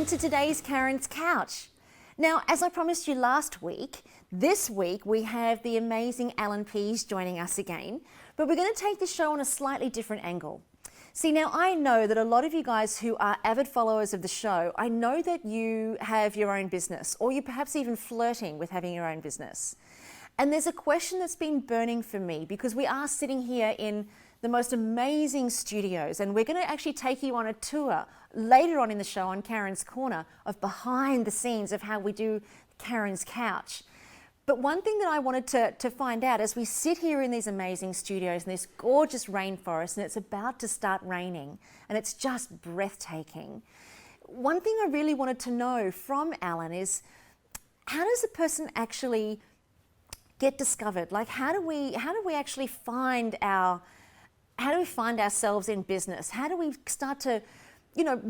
welcome to today's Carren's Couch. Now, as I promised you last week, this week we have the amazing Allan Pease joining us again, but we're going to take the show on a slightly different angle. See, now I know that a lot of you guys who are avid followers of the show, I know that you have your own business, or you're perhaps even flirting with having your own business. And there's a question that's been burning for me because we are sitting here in the most amazing studios, and we're going to actually take you on a tour later on in the show on Carren's Corner of behind the scenes of how we do Carren's Couch. But one thing that I wanted to find out as we sit here in these amazing studios in this gorgeous rainforest, and it's about to start raining, and it's just breathtaking. One thing I really wanted to know from Allan is, how does a person actually get discovered? Like, how do we actually find ourselves in business? How do we start to,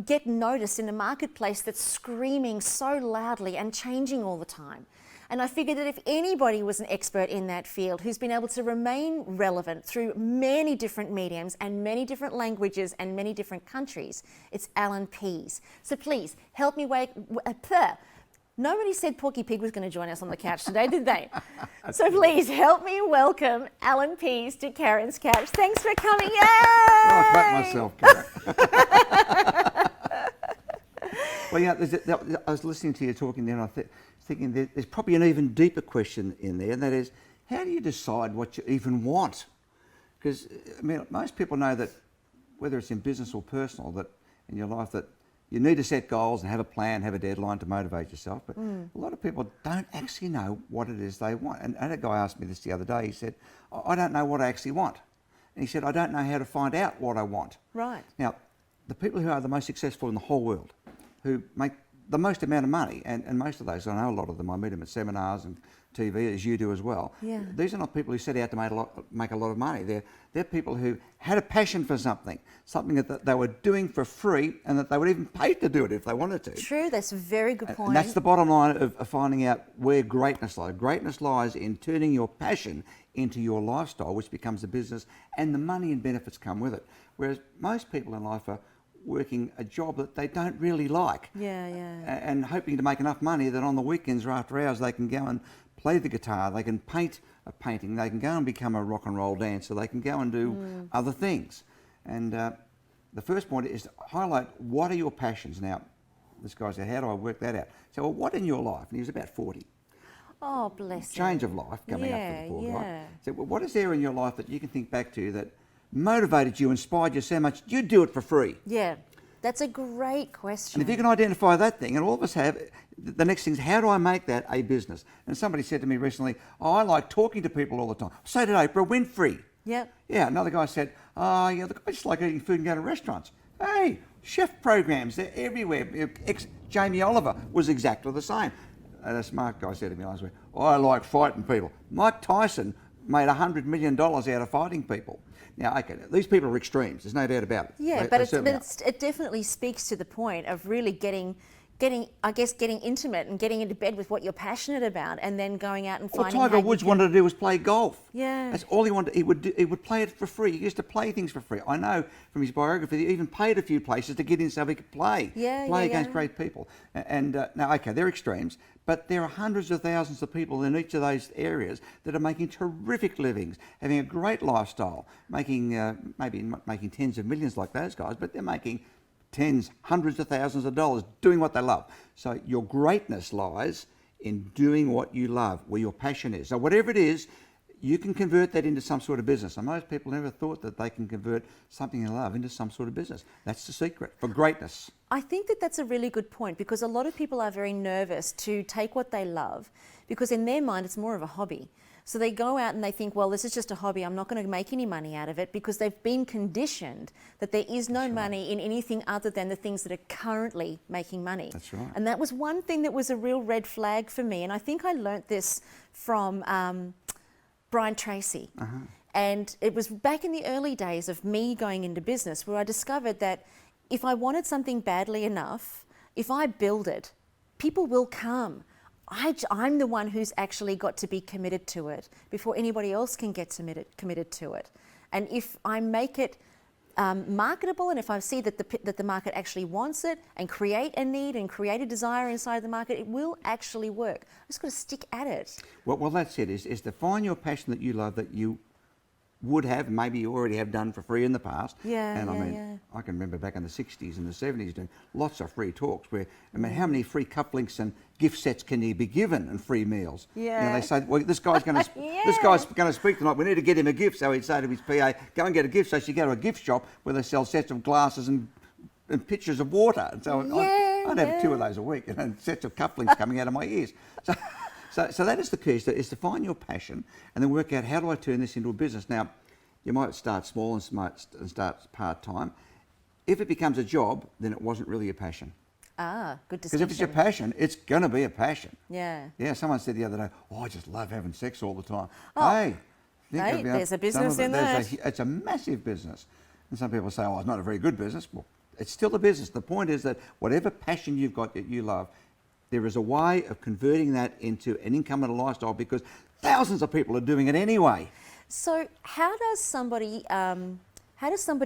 get noticed in a marketplace that's screaming so loudly and changing all the time? And I figured that if anybody was an expert in that field who's been able to remain relevant through many different mediums and many different languages and many different countries, it's Allan Pease. So please help me Nobody said Porky Pig was going to join us on the couch today, did they? So please help me welcome Allan Pease to Carren's Couch. Thanks for coming. Yay! I clap myself, Carren. Well, I was listening to you talking there, and I thinking there's probably an even deeper question in there, and that is, how do you decide what you even want? Because most people know that, whether it's in business or personal, that in your life, that you need to set goals and have a plan, have a deadline to motivate yourself. But a lot of people don't actually know what it is they want. And a guy asked me this the other day. He said, I don't know what I actually want. And he said, I don't know how to find out what I want. Right. Now, the people who are the most successful in the whole world, who make the most amount of money, and most of those, I know a lot of them, I meet them at seminars and TV, as you do as well. Yeah. These are not people who set out to make a lot of money. They're people who had a passion for something that they were doing for free, and that they would even pay to do it if they wanted to. True, that's a very good point. And that's the bottom line of finding out where greatness lies. Greatness lies in turning your passion into your lifestyle, which becomes a business, and the money and benefits come with it. Whereas most people in life are working a job that they don't really like. Yeah. And hoping to make enough money that on the weekends or after hours they can go and play the guitar, they can paint a painting, they can go and become a rock and roll dancer, they can go and do other things. And the first point is to highlight, what are your passions? Now, this guy said, how do I work that out? So, well, what in your life? And he was about 40. Oh, bless him. Change of life coming up for the poor guy. Yeah. So, well, what is there in your life that you can think back to that motivated you, inspired you so much, you'd do it for free? Yeah, that's a great question. And if you can identify that thing, and all of us have, the next thing is, how do I make that a business? And somebody said to me recently, I like talking to people all the time. So did Oprah Winfrey. Yep. Yeah, another guy said, I just like eating food and going to restaurants. Hey, chef programs, they're everywhere. Jamie Oliver was exactly the same. And a smart guy said to me last week, I like fighting people. Mike Tyson made $100 million out of fighting people. Now, okay, these people are extremes, there's no doubt about it. Yeah, but it definitely speaks to the point of really getting intimate and getting into bed with what you're passionate about, and then going out and finding. All Tiger Woods wanted to do was play golf. Yeah. That's all he wanted. He would play it for free. He used to play things for free. I know from his biography that he even paid a few places to get in so he could play against great people. And now, okay, they're extremes, but there are hundreds of thousands of people in each of those areas that are making terrific livings, having a great lifestyle, making maybe not making tens of millions like those guys, but they're making tens, hundreds of thousands of dollars doing what they love. So your greatness lies in doing what you love, where your passion is. So whatever it is, you can convert that into some sort of business. And most people never thought that they can convert something they love into some sort of business. That's the secret for greatness. I think that that's a really good point, because a lot of people are very nervous to take what they love, because in their mind it's more of a hobby. So they go out and they think, well, this is just a hobby, I'm not going to make any money out of it, because they've been conditioned that there is no money in anything other than the things that are currently making money. That's right. And that was one thing that was a real red flag for me. And I think I learnt this from Brian Tracy. And it was back in the early days of me going into business where I discovered that if I wanted something badly enough, if I build it, people will come. I'm the one who's actually got to be committed to it before anybody else can get committed to it. And if I make it marketable, and if I see that the market actually wants it and create a need and create a desire inside the market, it will actually work. I've just got to stick at it. Well, that's it, is to find your passion that you love, that you would have, maybe you already have done for free in the past. Yeah, and I can remember back in the 60s and the 70s doing lots of free talks where, how many free cufflinks and gift sets can you be given and free meals? Yeah. They say, well, this guy's going to this guy's going to speak tonight. We need to get him a gift. So he'd say to his PA, go and get a gift. So she'd go to a gift shop where they sell sets of glasses and pitchers of water. And so I'd have 2 of those a week, and sets of cufflinks coming out of my ears. So that is the key, is to find your passion and then work out, how do I turn this into a business? Now, you might start small and start part-time. If it becomes a job, then it wasn't really a passion. Ah, good Because distinction. if it's your passion, it's going to be a passion. Yeah. Yeah, someone said the other day, I just love having sex all the time. Oh, hey, there's a business in that. It's a massive business. And some people say, it's not a very good business. Well, it's still a business. The point is that whatever passion you've got that you love, there is a way of converting that into an income and a lifestyle, because thousands of people are doing it anyway. So how does somebody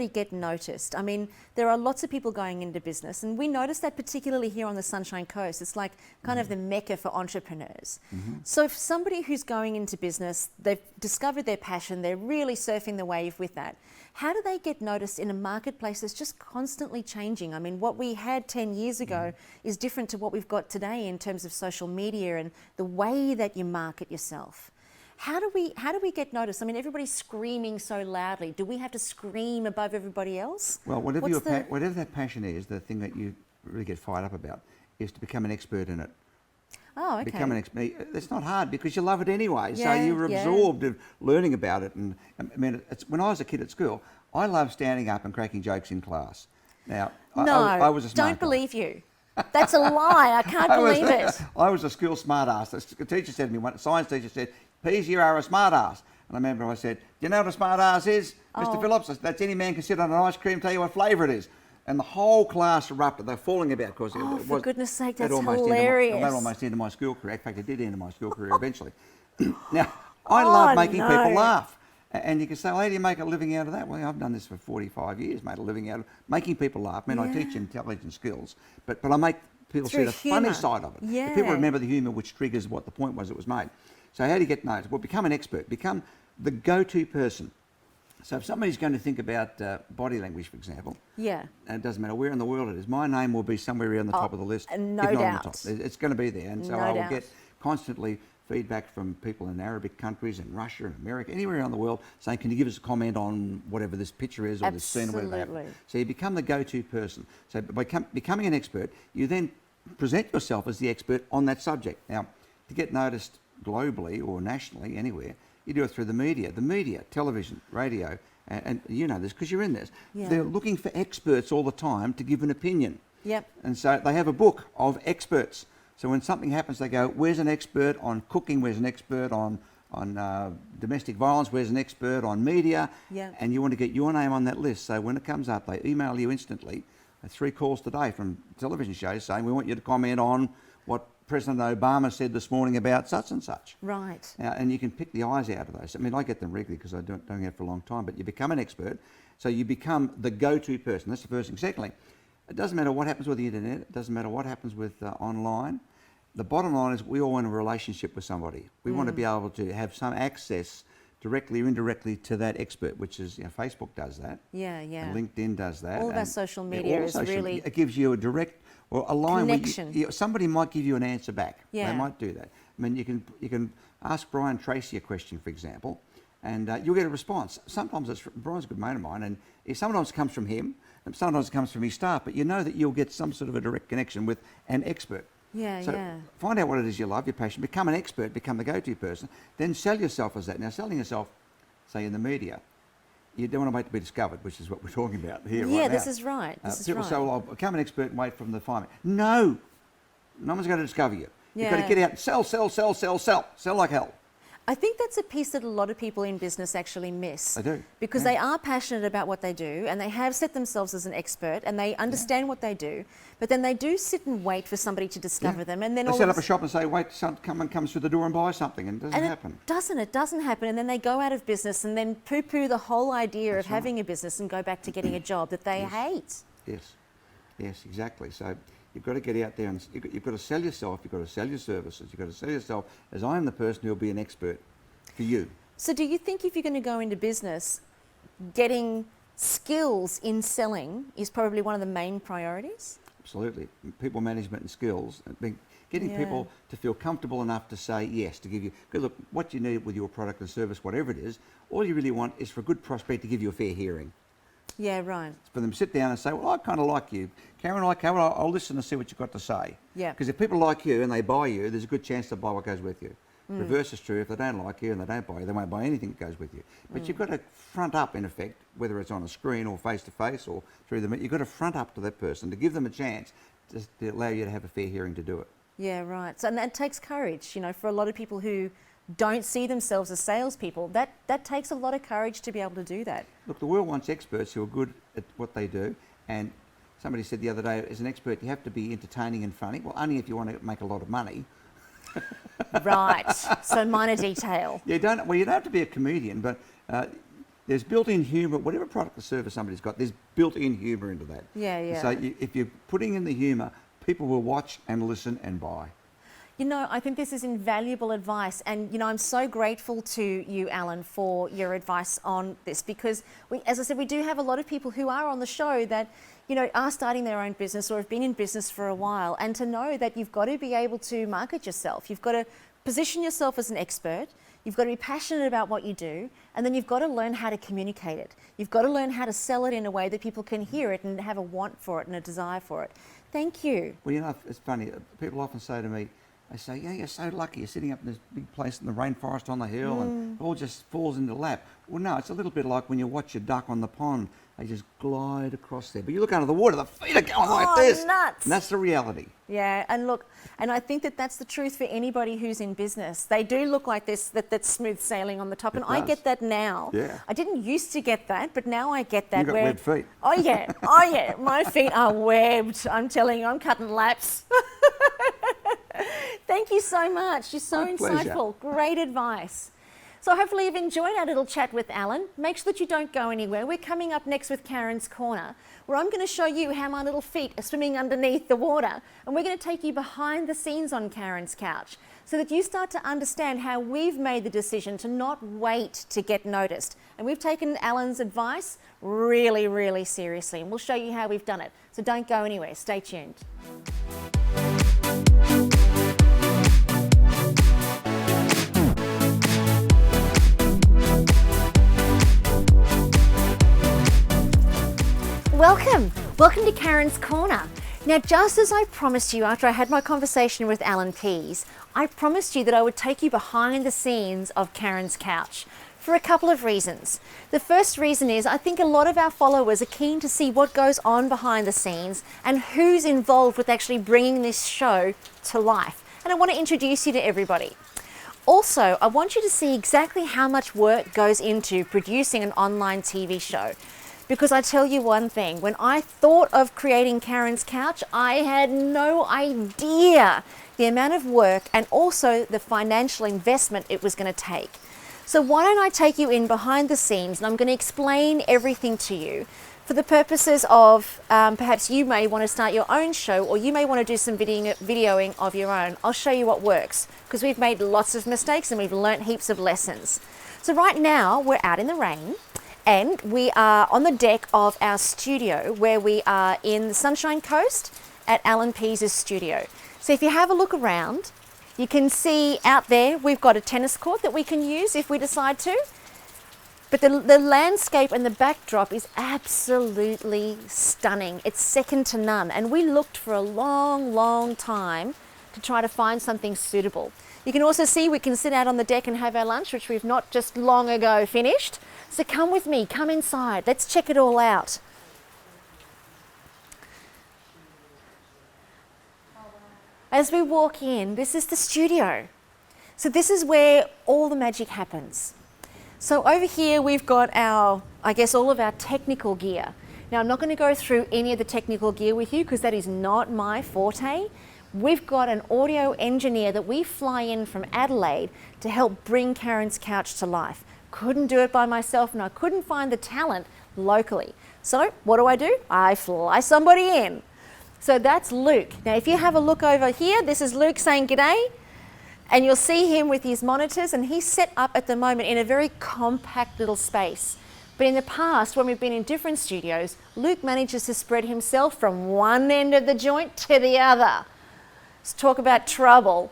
get noticed? I mean, there are lots of people going into business, and we notice that particularly here on the Sunshine Coast. It's like kind of the mecca for entrepreneurs. So if somebody who's going into business, they've discovered their passion, they're really surfing the wave with that, how do they get noticed in a marketplace that's just constantly changing? I mean, what we had 10 years ago is different to what we've got today in terms of social media and the way that you market yourself. How do we get noticed? I mean, everybody's screaming so loudly. Do we have to scream above everybody else? Well, whatever that passion is, the thing that you really get fired up about is to become an expert in it. Oh, okay. Become an expert. It's not hard because you love it anyway. Yeah, so you're absorbed in learning about it. And I mean, when I was a kid at school, I loved standing up and cracking jokes in class. Now, I was a smart don't believe you. That's a lie. I can't believe it. I was a school smart ass. The teacher said to me, a science teacher said, Pease, you are a smart ass. And I remember I said, do you know what a smart ass is, Mr. Phillips? That's any man can sit on an ice cream, tell you what flavour it is. And the whole class erupted. They're falling about because for goodness sake, that's hilarious. That almost ended my school career. In fact, it did end my school career eventually. Now, I love making people laugh. And you can say, well, how do you make a living out of that? Well, I've done this for 45 years, made a living out of making people laugh. I mean, I teach intelligent skills, but I make people see the funny side of it. Yeah. People remember the humour, which triggers what the point was that was made. So how do you get noticed? Well, become an expert. Become the go-to person. So if somebody's going to think about body language, for example, and it doesn't matter where in the world it is, my name will be somewhere around the top of the list. No if not doubt. on the top. It's going to be there. And so I will get constantly feedback from people in Arabic countries and Russia and America, anywhere around the world, saying, can you give us a comment on whatever this picture is or this scene or whatever they have. So you become the go-to person. So by becoming an expert, you then present yourself as the expert on that subject. Now, to get noticed globally or nationally, anywhere, you do it through the media, television, radio, and you know this because you're in this. Yeah. They're looking for experts all the time to give an opinion. Yep. And so they have a book of experts. So when something happens, they go, where's an expert on cooking? Where's an expert on domestic violence? Where's an expert on media? Yep. And you want to get your name on that list. So when it comes up, they email you instantly. 3 calls today from television shows saying, we want you to comment on what President Obama said this morning about such and such. Right. And you can pick the eyes out of those. I mean, I get them regularly because I've been doing it for a long time, but you become an expert. So you become the go-to person. That's the first thing. Secondly, it doesn't matter what happens with the internet. It doesn't matter what happens with online. The bottom line is we all want a relationship with somebody. We want to be able to have some access directly or indirectly to that expert, which is, Facebook does that. Yeah, yeah. And LinkedIn does that. All of our social media is really... It gives you a direct or a line connection. Where somebody might give you an answer back. Yeah. They might do that. I mean, you can ask Brian Tracy a question, for example, and you'll get a response. Sometimes Brian's a good mate of mine, and sometimes it comes from him, and sometimes it comes from his staff, but you know that you'll get some sort of a direct connection with an expert. Yeah, so find out what it is you love, your passion, become an expert, become the go-to person, then sell yourself as that. Now, selling yourself, say, in the media, you don't want to wait to be discovered, which is what we're talking about here right now. Yeah, this is right. People say, well, I'll become an expert and wait from the fireman. No one's going to discover you. Yeah. You've got to get out and sell like hell. I think that's a piece that a lot of people in business actually miss. They do. Because they are passionate about what they do and they have set themselves as an expert and they understand what they do, but then they do sit and wait for somebody to discover them, and then they set up a shop and say, wait, someone comes through the door and buys something, and it doesn't happen. It doesn't happen, and then they go out of business and then poo-poo the whole idea of having a business and go back to getting a job that they hate. Yes, exactly. So you've got to get out there and you've got to sell yourself, you've got to sell your services, you've got to sell yourself as I am the person who will be an expert for you. So do you think if you're going to go into business, getting skills in selling is probably one of the main priorities? Absolutely. People management and skills, getting people to feel comfortable enough to say yes, to give you, because look, what you need with your product or service, whatever it is, all you really want is for a good prospect to give you a fair hearing. Yeah, right. For them to sit down and say, well, I kind of like you. Carren, I'll listen and see what you've got to say. Yeah. Because if people like you and they buy you, there's a good chance they'll buy what goes with you. Reverse is true. If they don't like you and they don't buy you, they won't buy anything that goes with you. But you've got to front up, in effect, whether it's on a screen or face-to-face or through the... You've got to front up to that person to give them a chance to allow you to have a fair hearing to do it. Yeah, right. So, and that takes courage, you know, for a lot of people who don't see themselves as salespeople. That takes a lot of courage to be able to do that. Look, the world wants experts who are good at what they do, and somebody said the other day, as an expert, you have to be entertaining and funny. Well, only if you want to make a lot of money. Right. So minor detail. You don't have to be a comedian, but there's built-in humour. Whatever product or service somebody's got, there's built-in humour into that. Yeah. So if you're putting in the humour, people will watch and listen and buy. You know, I think this is invaluable advice, and you know, I'm so grateful to you, Allan, for your advice on this, because as I said, we do have a lot of people who are on the show that, you know, are starting their own business or have been in business for a while, and to know that you've got to be able to market yourself, you've got to position yourself as an expert, you've got to be passionate about what you do, and then you've got to learn how to communicate it. You've got to learn how to sell it in a way that people can hear it and have a want for it and a desire for it. Thank you. Well, you know, it's funny. People often say to me, they say, yeah, you're so lucky. You're sitting up in this big place in the rainforest on the hill and it all just falls into lap. Well, no, it's a little bit like when you watch a duck on the pond. They just glide across there. But you look under the water, the feet are going like this. Nuts. And that's the reality. Yeah, and look, and I think that that's the truth for anybody who's in business. They do look like this, that's smooth sailing on the top. And I get that now. Yeah. I didn't used to get that, but now I get that. You've got webbed feet. Oh, yeah. My feet are webbed. I'm telling you, I'm cutting laps. Thank you so much. You're so insightful. Great advice. So hopefully you've enjoyed our little chat with Allan. Make sure that you don't go anywhere. We're coming up next with Carren's Corner, where I'm going to show you how my little feet are swimming underneath the water. And we're going to take you behind the scenes on Carren's couch so that you start to understand how we've made the decision to not wait to get noticed. And we've taken Allan's advice really, really seriously. And we'll show you how we've done it. So don't go anywhere. Stay tuned. Welcome to Carren's Corner. Now, just as I promised you after I had my conversation with Allan Pease, I promised you that I would take you behind the scenes of Carren's couch for a couple of reasons. The first reason is I think a lot of our followers are keen to see what goes on behind the scenes and who's involved with actually bringing this show to life. And I want to introduce you to everybody. Also, I want you to see exactly how much work goes into producing an online TV show. Because I tell you one thing, when I thought of creating Carren's Couch, I had no idea the amount of work and also the financial investment it was going to take. So why don't I take you in behind the scenes, and I'm going to explain everything to you for the purposes of perhaps you may want to start your own show, or you may want to do some videoing of your own. I'll show you what works, because we've made lots of mistakes and we've learnt heaps of lessons. So right now we're out in the rain. And we are on the deck of our studio, where we are in the Sunshine Coast at Allan Pease's studio. So if you have a look around, you can see out there we've got a tennis court that we can use if we decide to. But the landscape and the backdrop is absolutely stunning. It's second to none. And we looked for a long, long time to try to find something suitable. You can also see we can sit out on the deck and have our lunch, which we've not just long ago finished. So come with me, come inside, let's check it all out. As we walk in, this is the studio. So this is where all the magic happens. So over here we've got our, I guess, all of our technical gear. Now I'm not going to go through any of the technical gear with you because that is not my forte. We've got an audio engineer that we fly in from Adelaide to help bring Carren's couch to life. Couldn't do it by myself and I couldn't find the talent locally. So what do? I fly somebody in. So that's Luke. Now if you have a look over here, this is Luke saying g'day. And you'll see him with his monitors, and he's set up at the moment in a very compact little space. But in the past, when we've been in different studios, Luke manages to spread himself from one end of the joint to the other. Let's talk about trouble.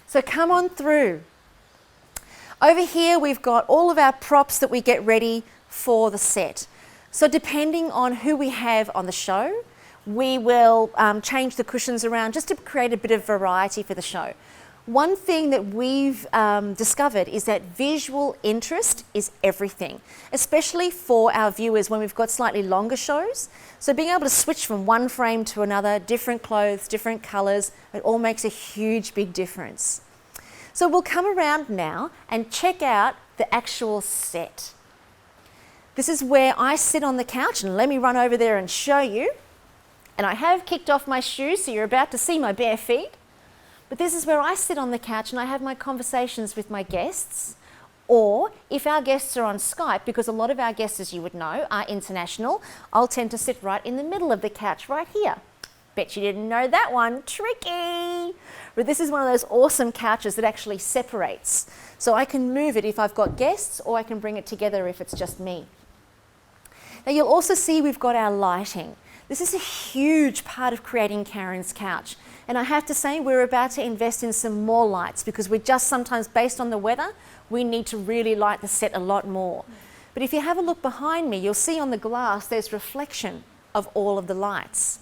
So come on through. Over here, we've got all of our props that we get ready for the set. So depending on who we have on the show, we will change the cushions around just to create a bit of variety for the show. One thing that we've discovered is that visual interest is everything, especially for our viewers when we've got slightly longer shows. So being able to switch from one frame to another, different clothes, different colours, it all makes a huge, big difference. So we'll come around now and check out the actual set. This is where I sit on the couch, and let me run over there and show you. And I have kicked off my shoes, so you're about to see my bare feet. But this is where I sit on the couch and I have my conversations with my guests. Or if our guests are on Skype, because a lot of our guests, as you would know, are international, I'll tend to sit right in the middle of the couch right here. Bet you didn't know that one. Tricky! But this is one of those awesome couches that actually separates. So I can move it if I've got guests, or I can bring it together if it's just me. Now you'll also see we've got our lighting. This is a huge part of creating Carren's couch. And I have to say, we're about to invest in some more lights because we're just sometimes, based on the weather, we need to really light the set a lot more. But if you have a look behind me, you'll see on the glass there's reflection of all of the lights.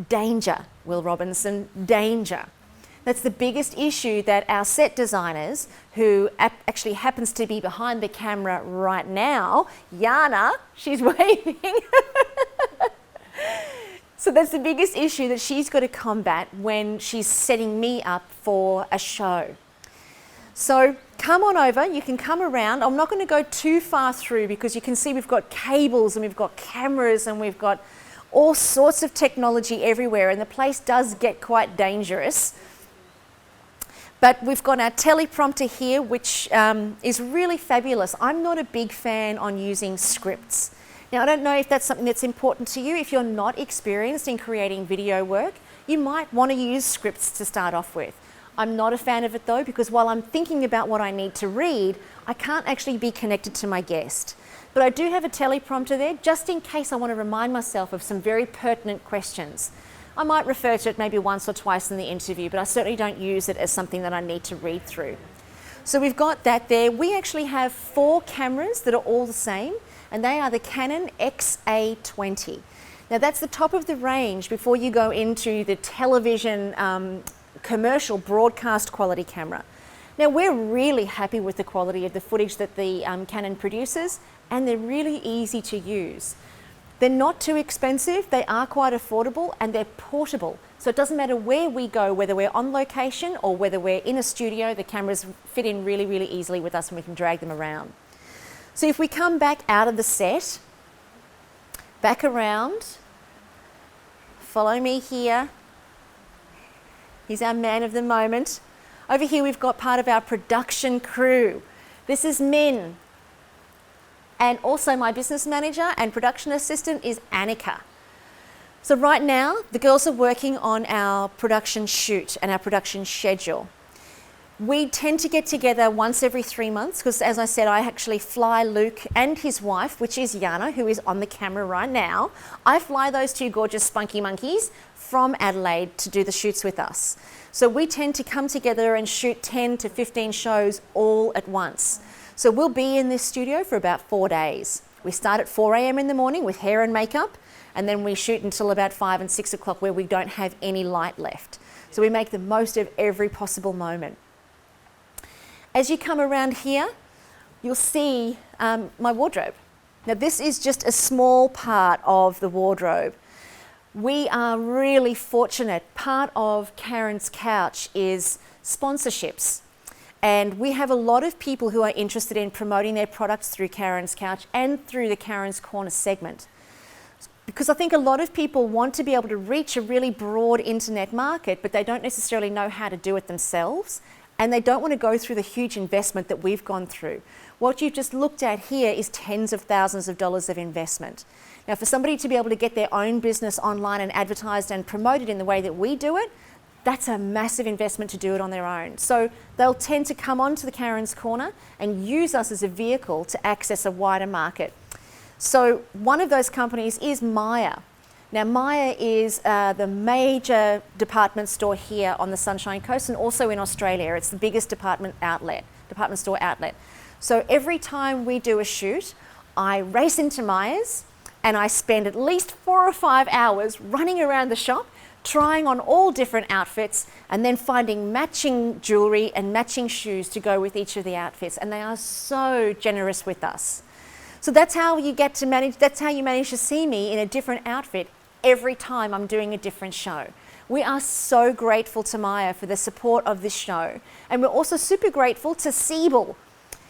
Danger, Will Robinson, danger. That's the biggest issue that our set designers, who actually happens to be behind the camera right now, Yana, she's waving. So that's the biggest issue that she's got to combat when she's setting me up for a show. So come on over, you can come around. I'm not going to go too far through because you can see we've got cables and we've got cameras and we've got all sorts of technology everywhere, and the place does get quite dangerous. But we've got our teleprompter here, which is really fabulous. I'm not a big fan on using scripts. Now, I don't know if that's something that's important to you. If you're not experienced in creating video work, you might want to use scripts to start off with. I'm not a fan of it though, because while I'm thinking about what I need to read, I can't actually be connected to my guest. But I do have a teleprompter there, just in case I want to remind myself of some very pertinent questions. I might refer to it maybe once or twice in the interview, but I certainly don't use it as something that I need to read through. So we've got that there. We actually have 4 cameras that are all the same, and they are the Canon XA20. Now that's the top of the range before you go into the television commercial broadcast quality camera. Now we're really happy with the quality of the footage that the Canon produces, and they're really easy to use. They're not too expensive, they are quite affordable, and they're portable. So it doesn't matter where we go, whether we're on location or whether we're in a studio, the cameras fit in really, really easily with us and we can drag them around. So if we come back out of the set, back around, follow me here. He's our man of the moment. Over here we've got part of our production crew. This is Min. And also my business manager and production assistant is Annika. So right now, the girls are working on our production shoot and our production schedule. We tend to get together once every 3 months because, as I said, I actually fly Luke and his wife, which is Yana, who is on the camera right now. I fly those 2 gorgeous spunky monkeys from Adelaide to do the shoots with us. So we tend to come together and shoot 10 to 15 shows all at once. So we'll be in this studio for about 4 days. We start at 4 a.m. in the morning with hair and makeup, and then we shoot until about 5 and 6 o'clock where we don't have any light left. So we make the most of every possible moment. As you come around here, you'll see my wardrobe. Now this is just a small part of the wardrobe. We are really fortunate. Part of Carren's couch is sponsorships. And we have a lot of people who are interested in promoting their products through Carren's Couch and through the Carren's Corner segment. Because I think a lot of people want to be able to reach a really broad internet market, but they don't necessarily know how to do it themselves, and they don't want to go through the huge investment that we've gone through. What you've just looked at here is tens of thousands of dollars of investment. Now, for somebody to be able to get their own business online and advertised and promoted in the way that we do it, that's a massive investment to do it on their own. So they'll tend to come onto the Carren's Corner and use us as a vehicle to access a wider market. So one of those companies is Myer. Now Myer is the major department store here on the Sunshine Coast and also in Australia. It's the biggest department store outlet. So every time we do a shoot, I race into Myers and I spend at least 4 or 5 hours running around the shop, trying on all different outfits and then finding matching jewelry and matching shoes to go with each of the outfits. And they are so generous with us. So that's how you get to manage, that's how you manage to see me in a different outfit every time I'm doing a different show. We are so grateful to Myer for the support of this show. And we're also super grateful to Siebel.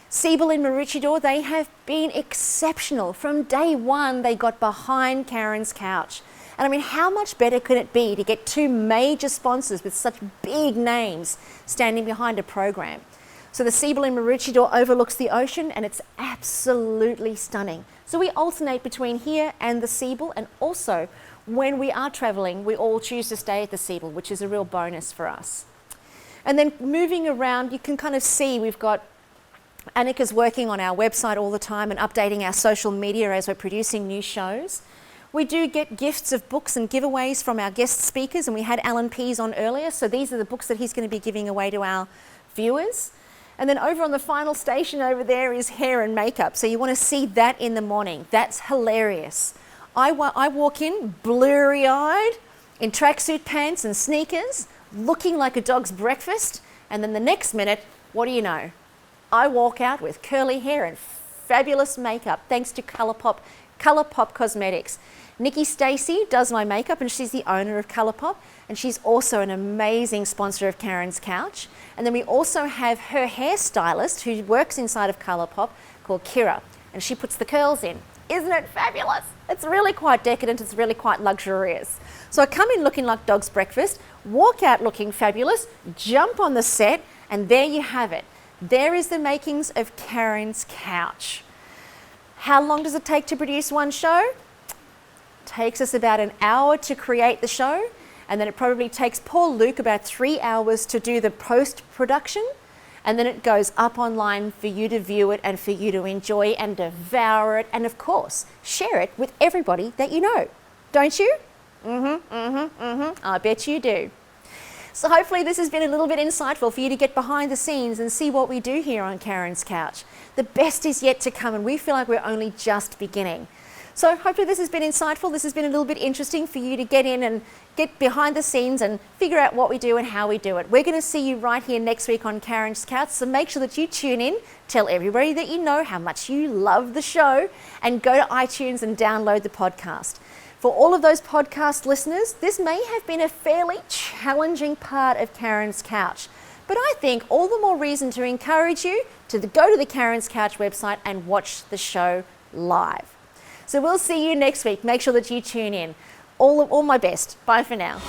Siebel in Maroochydore, they have been exceptional. From day one, they got behind Carren's Couch. And I mean, how much better could it be to get 2 major sponsors with such big names standing behind a program? So the Siebel in Maroochydore overlooks the ocean and it's absolutely stunning. So we alternate between here and the Siebel, and also when we are traveling, we all choose to stay at the Siebel, which is a real bonus for us. And then moving around, you can kind of see we've got Annika's working on our website all the time and updating our social media as we're producing new shows. We do get gifts of books and giveaways from our guest speakers, and we had Allan Pease on earlier, so these are the books that he's going to be giving away to our viewers. And then over on the final station over there is hair and makeup. So you want to see that in the morning. That's hilarious. I walk in blurry-eyed, in tracksuit pants and sneakers, looking like a dog's breakfast. And then the next minute, what do you know? I walk out with curly hair and fabulous makeup, thanks to ColourPop Cosmetics. Nikki Stacey does my makeup and she's the owner of ColourPop, and she's also an amazing sponsor of Carren's Couch. And then we also have her hairstylist who works inside of ColourPop called Kira, and she puts the curls in. Isn't it fabulous? It's really quite decadent, it's really quite luxurious. So I come in looking like dog's breakfast, walk out looking fabulous, jump on the set, and there you have it. There is the makings of Carren's Couch. How long does it take to produce one show? Takes us about an hour to create the show, and then it probably takes poor Luke about 3 hours to do the post-production, and then it goes up online for you to view it and for you to enjoy and devour it, and of course, share it with everybody that you know. Don't you? I bet you do. So hopefully this has been a little bit insightful for you to get behind the scenes and see what we do here on Carren's Couch. The best is yet to come, and we feel like we're only just beginning. So hopefully this has been insightful. This has been a little bit interesting for you to get in and get behind the scenes and figure out what we do and how we do it. We're going to see you right here next week on Carren's Couch, so make sure that you tune in, tell everybody that you know how much you love the show, and go to iTunes and download the podcast. For all of those podcast listeners, this may have been a fairly challenging part of Carren's Couch, but I think all the more reason to encourage you to go to the Carren's Couch website and watch the show live. So we'll see you next week. Make sure that you tune in. All my best. Bye for now.